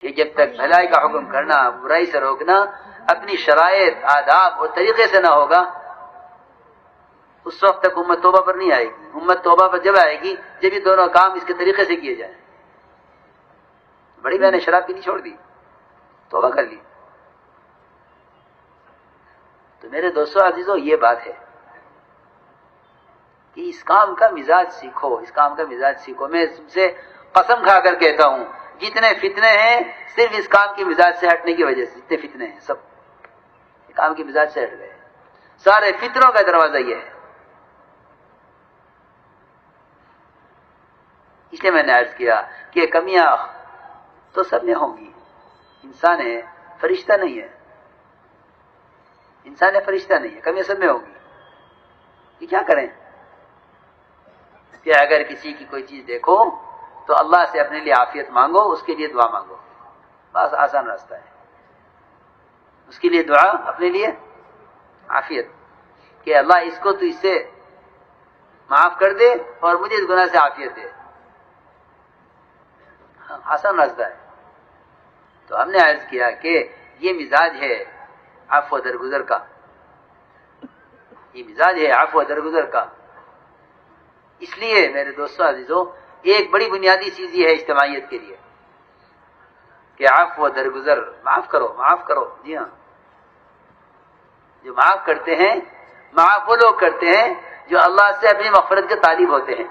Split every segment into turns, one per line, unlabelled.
کہ جب تک بھلائی کا حکم کرنا، برائی سے روکنا اپنی شرائط، آداب اور طریقے سے نہ ہوگا، اس وقت تک امت توبہ پر نہیں آئے گی۔ امت توبہ پر جب آئے گی جب یہ دونوں کام اس کے طریقے سے کیے جائیں۔ بڑی بہن نے شراب پینی چھوڑ دی، توبہ کر لی۔ تو میرے دوستو عزیزو، یہ بات ہے کہ اس کام کا مزاج سیکھو، اس کام کا مزاج سیکھو۔ میں تم سے قسم کھا کر کہتا ہوں، جتنے فتنے ہیں صرف اس کام کی مزاج سے ہٹنے کی وجہ سے، جتنے فتنے ہیں سب اس کام کی مزاج سے ہٹ گئے۔ سارے فتنوں کا دروازہ یہ ہے۔ اس لیے میں نے عرض کیا کہ کمیاں تو سب میں ہوں گی، انسان ہے، فرشتہ نہیں ہے، انسان ہے، فرشتہ نہیں ہے، کمیاں سب میں ہوں گی۔ یہ کیا کریں کہ اگر کسی کی کوئی چیز دیکھو تو اللہ سے اپنے لیے عافیت مانگو، اس کے لیے دعا مانگو، بس آسان راستہ ہے۔ اس کے لیے دعا، اپنے لیے عافیت، کہ اللہ اس کو تو اس سے معاف کر دے اور مجھے اس گناہ سے عافیت دے، آسان راستہ ہے۔ تو ہم نے عرض کیا کہ یہ مزاج ہے عفو درگزر کا، یہ مزاج ہے عفو درگزر کا۔ اس لیے میرے دوستو عزیزو، ایک بڑی بنیادی چیز یہ ہے اجتماعیت کے لیے کہ عفو درگزر، معاف کرو، معاف کرو۔ جی ہاں، جو معاف کرتے ہیں، معاف وہ لوگ کرتے ہیں جو اللہ سے اپنی مغفرت کے طالب ہوتے ہیں۔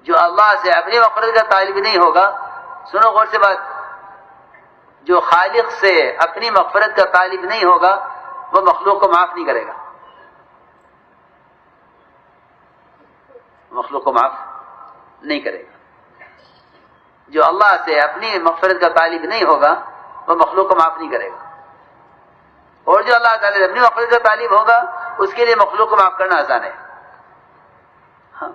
جو اللہ سے اپنی مغفرت کا طالب نہیں ہوگا، سنو غور سے بات، جو خالق سے اپنی مغفرت کا طالب نہیں ہوگا وہ مخلوق کو معاف نہیں کرے گا، مخلوق کو معاف نہیں کرے گا۔ جو اللہ سے اپنی مغفرت کا طالب نہیں ہوگا وہ مخلوق کو معاف نہیں کرے گا، اور جو اللہ تعالی سے اپنی مغفرت کا طالب ہوگا اس کے لیے مخلوق کو معاف کرنا آسان ہے۔ ہاں،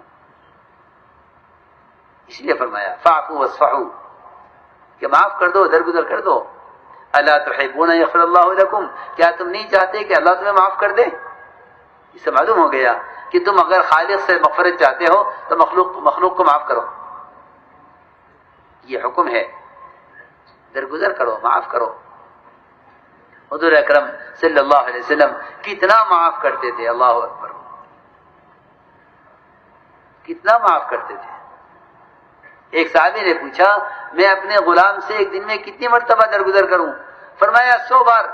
اس لیے فرمایا فاعفوا واصفحوا، کہ معاف کر دو، درگزر کر دو۔ الا تحبون یغفر اللہ لکم، کیا تم نہیں چاہتے کہ اللہ تمہیں معاف کر دے؟ اس سے معلوم ہو گیا کہ تم اگر خالق سے مغفرت چاہتے ہو تو مخلوق کو معاف کرو، یہ حکم ہے، درگزر کرو، معاف کرو۔ حضور اکرم صلی اللہ علیہ وسلم کتنا معاف کرتے تھے، اللہ اکبر، کتنا معاف کرتے تھے۔ ایک صحابی نے پوچھا میں اپنے غلام سے ایک دن میں کتنی مرتبہ درگزر کروں؟ فرمایا 100 بار۔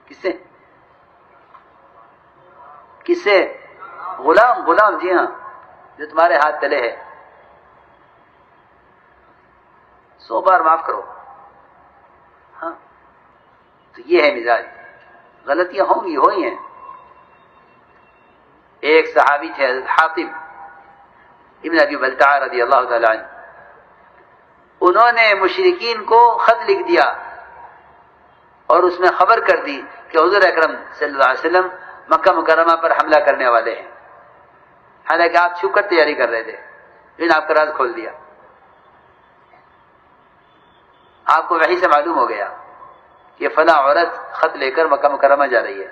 کس سے؟ کس سے؟ غلام، جی ہاں، جو تمہارے ہاتھ تلے ہے، 100 بار معاف کرو۔ ہاں، تو یہ ہے مزاج۔ غلطیاں ہوں گی، ہوئی ہیں۔ ایک صحابی تھے حضرت حاطب ابن ابی بلتع رضی اللہ تعالی عنہ، انہوں نے مشرکین کو خط لکھ دیا اور اس میں خبر کر دی کہ حضور اکرم صلی اللہ علیہ وسلم مکہ مکرمہ پر حملہ کرنے والے ہیں، حالانکہ آپ چھپ کر تیاری کر رہے تھے، لیکن آپ کا راز کھول دیا۔ آپ کو وحی سے معلوم ہو گیا کہ فلاں عورت خط لے کر مکہ مکرمہ جا رہی ہے۔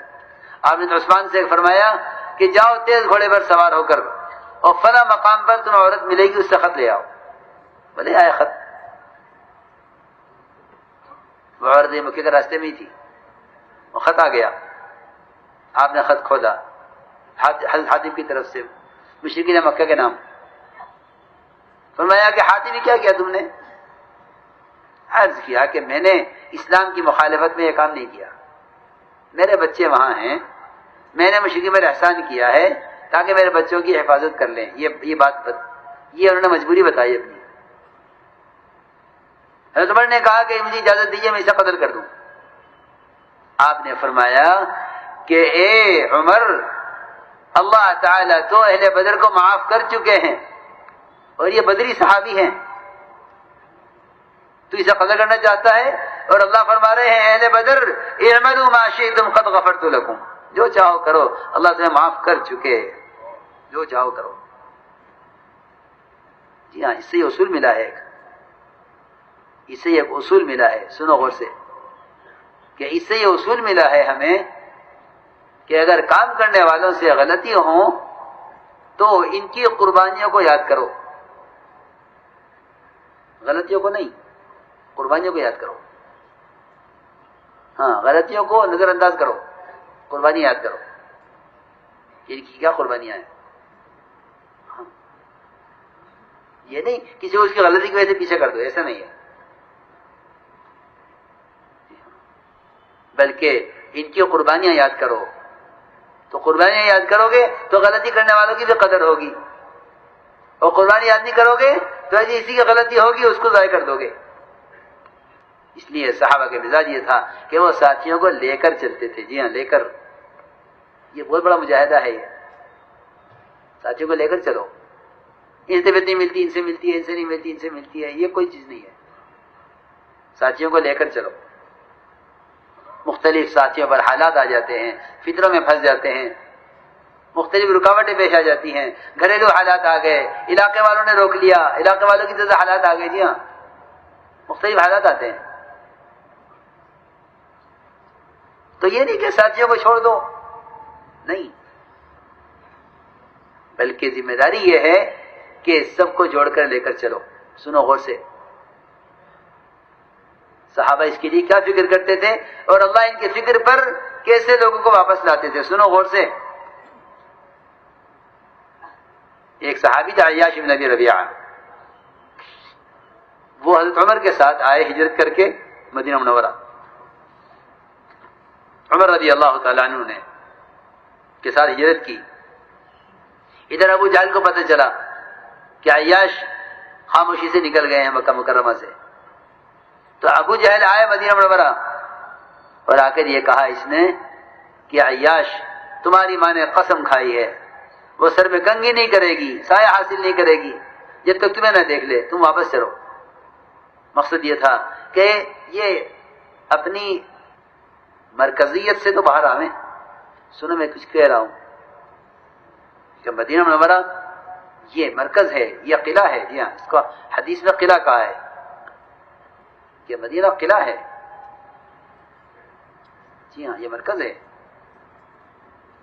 آپ نے عثمان سے فرمایا کہ جاؤ تیز گھوڑے پر سوار ہو کر اور فلاں مقام پر تمہیں عورت ملے گی، اس سے خط لے آؤ۔ بھلے آیا خط، وہ عورت مکے کے راستے میں ہی تھی، وہ خط آ گیا۔ آپ نے خط کھولا، حضرت حاتب کی طرف سے، مشرکین مکہ کے نام۔ فرمایا کہ حاتب کیا کیا تم نے؟ عرض کیا کہ میں نے اسلام کی مخالفت میں یہ کام نہیں کیا، میرے بچے وہاں ہیں، میں نے مشرکین پر احسان کیا ہے تاکہ میرے بچوں کی حفاظت کر لیں۔ یہ بات یہ انہوں نے مجبوری بتائی اپنی۔ حضرت عمر نے کہا کہ مجھے اجازت دیجیے میں اسے قتل کر دوں۔ آپ نے فرمایا کہ اے عمر، اللہ تعالیٰ تو اہل بدر کو معاف کر چکے ہیں اور یہ بدری صحابی ہیں، تو اسے قتل کرنا چاہتا ہے؟ اور اللہ فرما رہے ہیں اہل بدر اعملوا ما شئتم قد غفرت لكم، جو چاہو کرو، اللہ تمہیں معاف کر چکے، جو چاہو کرو۔ جی ہاں، اس سے یہ اصول ملا ہے، اس سے یہ اصول ملا ہے، سنو غور سے، کہ اس سے یہ اصول ملا ہے ہمیں کہ اگر کام کرنے والوں سے غلطی ہوں تو ان کی قربانیوں کو یاد کرو، غلطیوں کو نہیں، قربانیوں کو یاد کرو. ہاں، غلطیوں کو نظر انداز کرو، قربانی یاد کرو. ان کی کیا قربانیاں ہیں. ہاں. یہ نہیں کسی کو اس کی غلطی کی وجہ سے پیچھے کر دو، ایسا نہیں ہے. بلکہ ان کی قربانیاں یاد کرو. تو قربانیاں یاد کرو گے تو غلطی کرنے والوں کی بھی قدر ہوگی، اور قربانی یاد نہیں کرو گے تو ایسی اسی کی غلطی ہوگی، اس کو ضائع کر دو گے. اس لیے صحابہ کے مزاج یہ تھا کہ وہ ساتھیوں کو لے کر چلتے تھے. جی ہاں، لے کر. یہ بہت بڑا مجاہدہ ہے. یہ ساتھیوں کو لے کر چلو. ان سے نہیں ملتی، ان سے ملتی ہے، ان سے نہیں ملتی، ان سے ملتی ہے، یہ کوئی چیز نہیں ہے. ساتھیوں کو لے کر چلو. مختلف ساتھیوں پر حالات آ جاتے ہیں، فطروں میں پھنس جاتے ہیں، مختلف رکاوٹیں پیش آ جاتی ہیں. گھریلو حالات آ گئے، علاقے والوں نے روک لیا، علاقے والوں کی طرف سے حالات آ گئے. جی ہاں، مختلف حالات آتے ہیں. تو یہ نہیں کہ ساتھیوں کو چھوڑ دو، نہیں، بلکہ ذمہ داری یہ ہے کہ سب کو جوڑ کر لے کر چلو. سنو غور سے، صحابہ اس کے لیے کیا فکر کرتے تھے اور اللہ ان کی فکر پر کیسے لوگوں کو واپس لاتے تھے. سنو غور سے. ایک صحابی تھا عیاش بن ابی ربیعہ، وہ حضرت عمر کے ساتھ آئے ہجرت کر کے مدینہ منورہ. عمر رضی اللہ تعالیٰ عنہ نے کے ساتھ ہجرت کی. ادھر ابو جہل کو پتہ چلا کہ عیاش خاموشی سے نکل گئے ہیں مکہ مکرمہ سے. تو ابو جہل آئے مدینہ منورہ اور آ کر یہ کہا اس نے کہ عیاش تمہاری ماں نے قسم کھائی ہے وہ سر میں کنگھی نہیں کرے گی، سایہ حاصل نہیں کرے گی جب تک تمہیں نہ دیکھ لے، تم واپس چلو. مقصد یہ تھا کہ یہ اپنی مرکزیت سے تو باہر آویں. سنو میں کچھ کہہ رہا ہوں کہ مدینہ منورہ یہ مرکز ہے، یہ قلعہ ہے. جی ہاں، اس کو حدیث میں قلعہ کہا ہے کہ مدینہ قلعہ ہے. جی ہاں، یہ مرکز ہے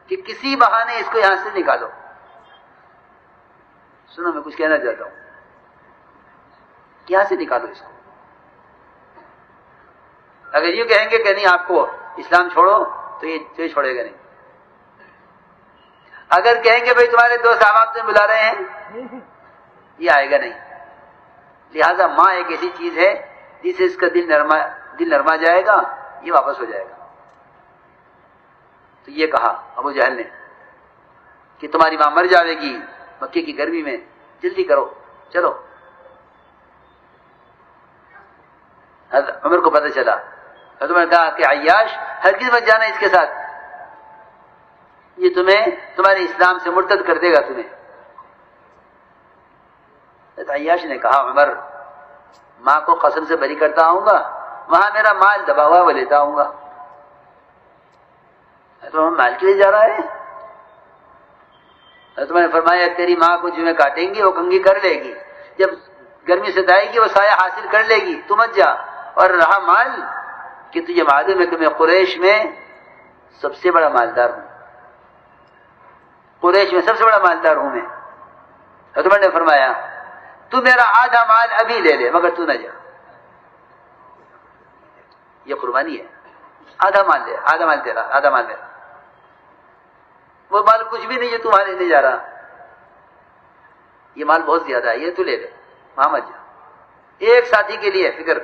کہ کسی بہانے اس کو یہاں سے نکالو. سنو میں کچھ کہنا چاہتا ہوں، یہاں سے نکالو اس کو. اگر یہ کہیں گے کہ نہیں آپ کو اسلام چھوڑو تو یہ چھوڑے گا نہیں. اگر کہیں گے بھائی تمہارے دوست احباب تمہیں بلا رہے ہیں، یہ آئے گا نہیں. لہذا ماں ایک ایسی چیز ہے جس سے اس کا دل نرما جائے گا، یہ واپس ہو جائے گا. تو یہ کہا ابو جہل نے کہ تمہاری ماں مر جائے گی مکے کی گرمی میں، جلدی کرو چلو. حضرت عمر کو پتہ چلا. حضرت عمر نے کہا کہ عیاش ہرگز مت جانا اس کے ساتھ، یہ تمہیں تمہارے اسلام سے مرتد کر دے گا تمہیں. حضرت عیاش نے کہا عمر ماں کو قسم سے بری کرتا آؤں گا، وہاں میرا مال دبا ہوا وہ لیتا آؤں گا. تو مال کے لیے جا رہا ہے. حضرت عمر نے فرمایا تیری ماں کو جو میں کاٹیں گی وہ کنگھی کر لے گی، جب گرمی سے آئے گی وہ سایہ حاصل کر لے گی، تو مت جا. اور رہا مال کہ تجھے معلوم ہے کہ میں قریش میں سب سے بڑا مالدار ہوں، قریش میں سب سے بڑا مالدار ہوں میں. حضرت عمر نے فرمایا تو میرا آدھا مال ابھی لے لے مگر تو نہ جا. یہ قربانی ہے. آدھا مال لے، آدھا مال تیرا، آدھا مال میرا. وہ مال کچھ بھی نہیں جو تمہارے لیے جا رہا، یہ مال بہت زیادہ ہے، یہ تو لے لے، وہاں مت جا. ایک ساتھی کے لیے فکر.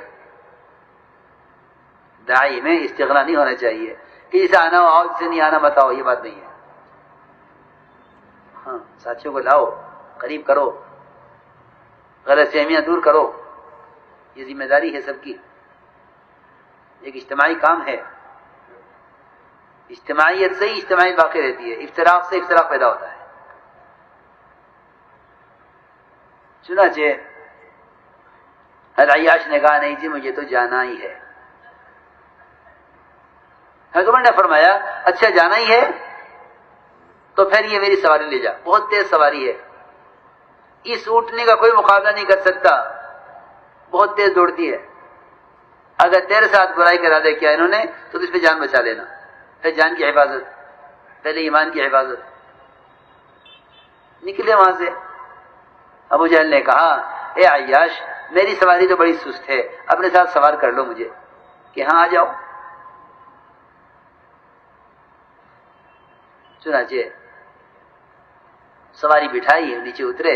داعی میں استغنا نہیں ہونا چاہیے کہ جسے آنا ہو آؤ، جسے نہیں آنا مت آؤ، یہ بات نہیں ہے. ہاں، ساتھیوں کو لاؤ، قریب کرو، غلط فہمیاں دور کرو. یہ ذمہ داری ہے سب کی. ایک اجتماعی کام ہے. اجتماعیت سے ہی اجتماعیت باقی رہتی ہے، افتراق سے افتراق پیدا ہوتا ہے. چنانچہ حضرت عیاش نے کہا نہیں جی مجھے تو جانا ہی ہے. حضرت عمر نے فرمایا اچھا جانا ہی ہے تو پھر یہ میری سواری لے جا، بہت تیز سواری ہے، اس اونٹنے کا کوئی مقابلہ نہیں کر سکتا، بہت تیز دوڑتی ہے. اگر تیرے ساتھ برائی کا ارادہ کیا انہوں نے تو اس پہ جان بچا لینا. پھر جان کی حفاظت، پہلے ایمان کی حفاظت. نکلے وہاں سے. ابو جہل نے کہا اے عیاش میری سواری تو بڑی سست ہے، اپنے ساتھ سوار کر لو مجھے، کہ ہاں آ جاؤ۔ چنانچہ سواری بٹھائی، نیچے اترے۔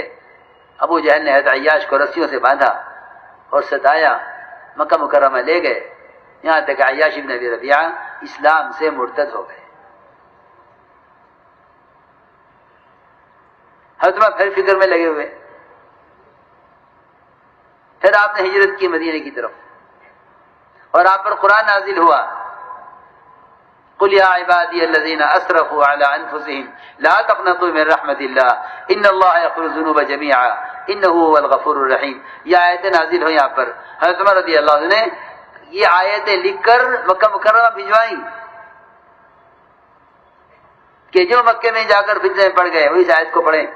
ابو جہل نے حضرت عیاش کو رسیوں سے باندھا اور ستایا، مکہ مکرمہ لے گئے، یہاں تک عیاش بن ابی ربیعہ اسلام سے مرتد ہو گئے۔ حضرت پھر فکر میں لگے ہوئے، پھر آپ نے ہجرت کی مدینے کی طرف، اور آپ پر قرآن نازل ہوا، قل یا عبادی الذین اسرفوا علی انفسهم لا تقنطوا من رحمت اللہ ان اللہ یغفر الذنوب جميعا انہ هو الغفور الرحیم۔ یہ آیتیں نازل ہوئی یہاں پر۔ حضرت عمر رضی اللہ عنہ نے یہ آیتیں لکھ کر مکہ مکرمہ بھجوائیں کہ جو مکے میں جا کر فتنے میں پڑ گئے وہی اس آیت کو پڑھیں۔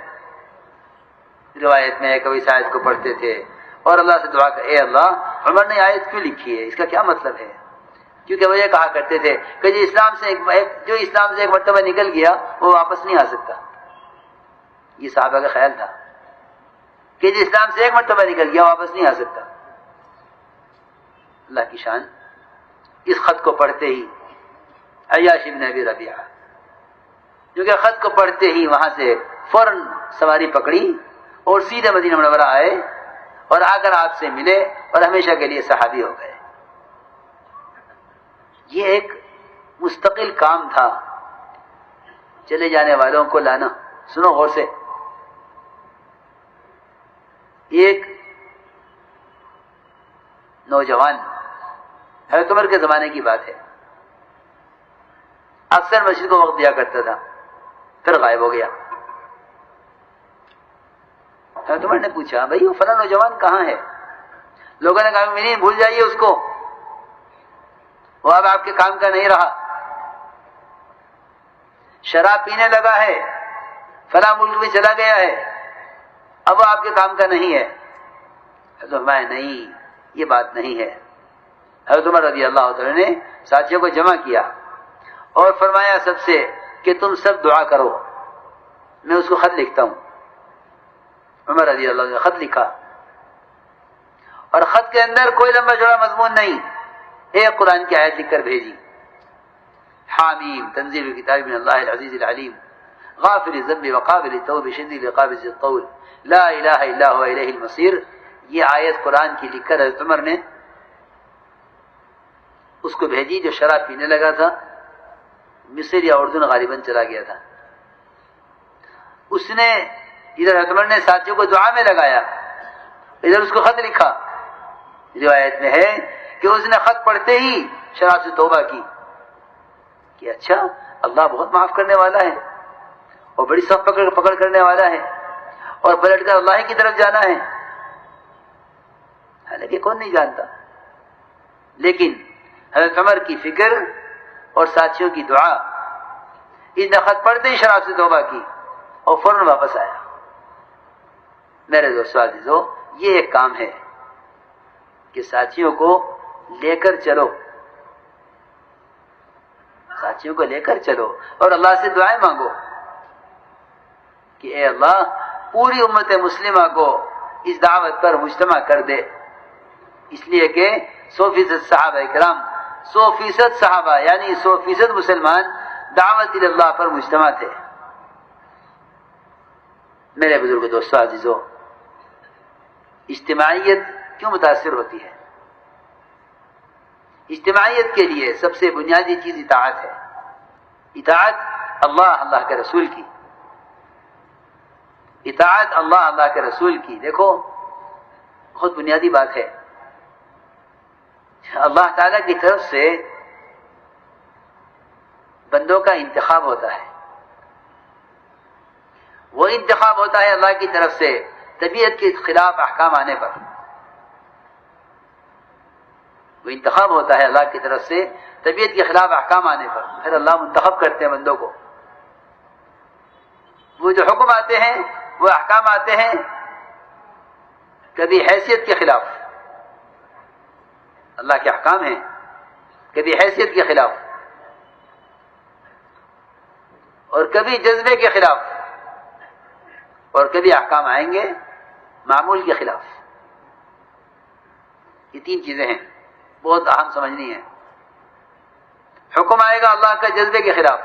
روایت میں ہے کہ وہی اس آیت کو پڑھتے تھے اور اللہ سے دعا کر، اے اللہ عمر نے آیت کیوں لکھی ہے، اس کا کیا مطلب ہے؟ کیونکہ وہ یہ کہا کرتے تھے کہ جو اسلام سے ایک مرتبہ نکل گیا وہ واپس نہیں آ سکتا۔ یہ صحابہ کا خیال تھا کہ جو اسلام سے ایک مرتبہ نکل گیا واپس نہیں آ سکتا۔ اللہ کی شان، اس خط کو پڑھتے ہی عیاش بن ابی ربیعہ جو کہ خط کو پڑھتے ہی وہاں سے فوراً سواری پکڑی اور سیدھے مدینہ منورہ آئے اور آ کر آپ سے ملے اور ہمیشہ کے لیے صحابی ہو گئے۔ یہ ایک مستقل کام تھا، چلے جانے والوں کو لانا۔ سنو غور سے، ایک نوجوان حضرت عمر کے زمانے کی بات ہے، اکثر مسجد کو وقت دیا کرتا تھا، پھر غائب ہو گیا۔ حضرت عمر نے پوچھا، بھائی وہ فلاں نوجوان کہاں ہے؟ لوگوں نے کہا نہیں، بھول جائیے اس کو، وہ اب آپ کے کام کا نہیں رہا، شراب پینے لگا ہے، فلاں ملک میں چلا گیا ہے، اب وہ آپ کے کام کا نہیں ہے۔ حضرت عمر نہیں، یہ بات نہیں ہے۔ حضرت عمر رضی اللہ عنہ نے ساتھیوں کو جمع کیا اور فرمایا سب سے کہ تم سب دعا کرو، میں اس کو خط لکھتا ہوں۔ عمر رضی اللہ عنہ نے خط لکھا اور خط کے اندر کوئی لمبا چوڑا مضمون نہیں، ایک قرآن کی آیت لکھ کر بھیجی، حامیم تنزیل کتاب من اللہ العزیز العلیم غافر الذنب وقابل التوب شدید العقاب ذی الطول لا الہ الا هو الیہ المصیر۔ یہ آیت قرآن کی لکھ کر حضرت عمر نے اس کو بھیجی جو شراب پینے لگا تھا، مصر یا اردن غالباً چلا گیا تھا۔ اس نے ادھر حضرت عمر نے ساتھیوں کو دعا میں لگایا، ادھر اس کو خط لکھا۔ روایت میں ہے کہ اس نے خط پڑھتے ہی شراب سے توبہ کی کہ اچھا اللہ بہت معاف کرنے والا ہے اور بڑی سخت پکڑ کرنے والا ہے اور پلٹ کر اللہ کی طرف جانا ہے۔ حالانکہ کون نہیں جانتا، لیکن حضرت عمر کی فکر اور ساتھیوں کی دعا، اس نے خط پڑھتے ہی شراب سے توبہ کی اور فوراً واپس آیا۔ میرے دوستو عزیزو، یہ ایک کام ہے کہ ساتھیوں کو لے کر چلو، ساتھیوں کو لے کر چلو اور اللہ سے دعائیں مانگو کہ اے اللہ پوری امت مسلمہ کو اس دعوت پر مجتمع کر دے، اس لیے کہ 100% صحابہ کرام، 100% صحابہ یعنی 100% مسلمان دعوت اللہ پر مجتمع تھے۔ میرے بزرگ دوستو عزیزو، اجتماعیت کیوں متاثر ہوتی ہے؟ اجتماعیت کے لیے سب سے بنیادی چیز اطاعت ہے، اطاعت اللہ کے رسول کی، اطاعت اللہ کے رسول کی۔ دیکھو بہت بنیادی بات ہے، اللہ تعالیٰ کی طرف سے بندوں کا انتخاب ہوتا ہے، وہ انتخاب ہوتا ہے اللہ کی طرف سے طبیعت کے خلاف احکام آنے پر، وہ انتخاب ہوتا ہے اللہ کی طرف سے طبیعت کے خلاف احکام آنے پر، پھر اللہ منتخب کرتے ہیں بندوں کو۔ وہ جو حکم آتے ہیں، وہ احکام آتے ہیں کبھی حیثیت کے خلاف، اللہ کے احکام ہیں کبھی حیثیت کے خلاف اور کبھی جذبے کے خلاف، اور کبھی احکام آئیں گے معمول کے خلاف۔ یہ تین چیزیں ہیں، بہت اہم سمجھنی ہے۔ حکم آئے گا اللہ کا جذبے کے خلاف،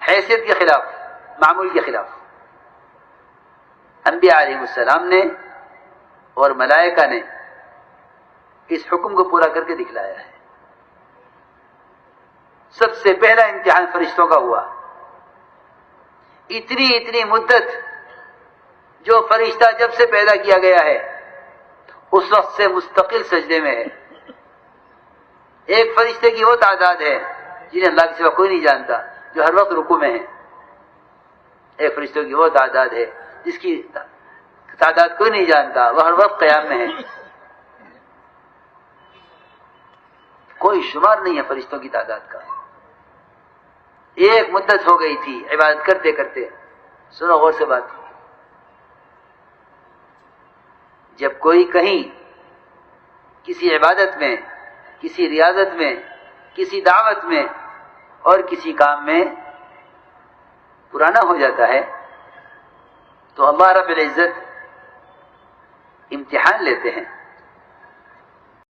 حیثیت کے خلاف، معمول کے خلاف۔ انبیاء علیہ السلام نے اور ملائکہ نے اس حکم کو پورا کر کے دکھلایا ہے۔ سب سے پہلا امتحان فرشتوں کا ہوا۔ اتنی مدت جو فرشتہ جب سے پیدا کیا گیا ہے اس وقت سے مستقل سجدے میں ہے۔ ایک فرشتے کی وہ تعداد ہے جنہیں اللہ کے سوا کوئی نہیں جانتا، جو ہر وقت رکوع میں ہے۔ ایک فرشتوں کی وہ تعداد ہے جس کی تعداد کوئی نہیں جانتا، وہ ہر وقت قیام میں ہے۔ کوئی شمار نہیں ہے فرشتوں کی تعداد کا۔ ایک مدت ہو گئی تھی عبادت کرتے کرتے، سنو غور سے بات، جب کوئی کہیں کسی عبادت میں، کسی ریاضت میں، کسی دعوت میں اور کسی کام میں پرانا ہو جاتا ہے تو اللہ رب العزت امتحان لیتے ہیں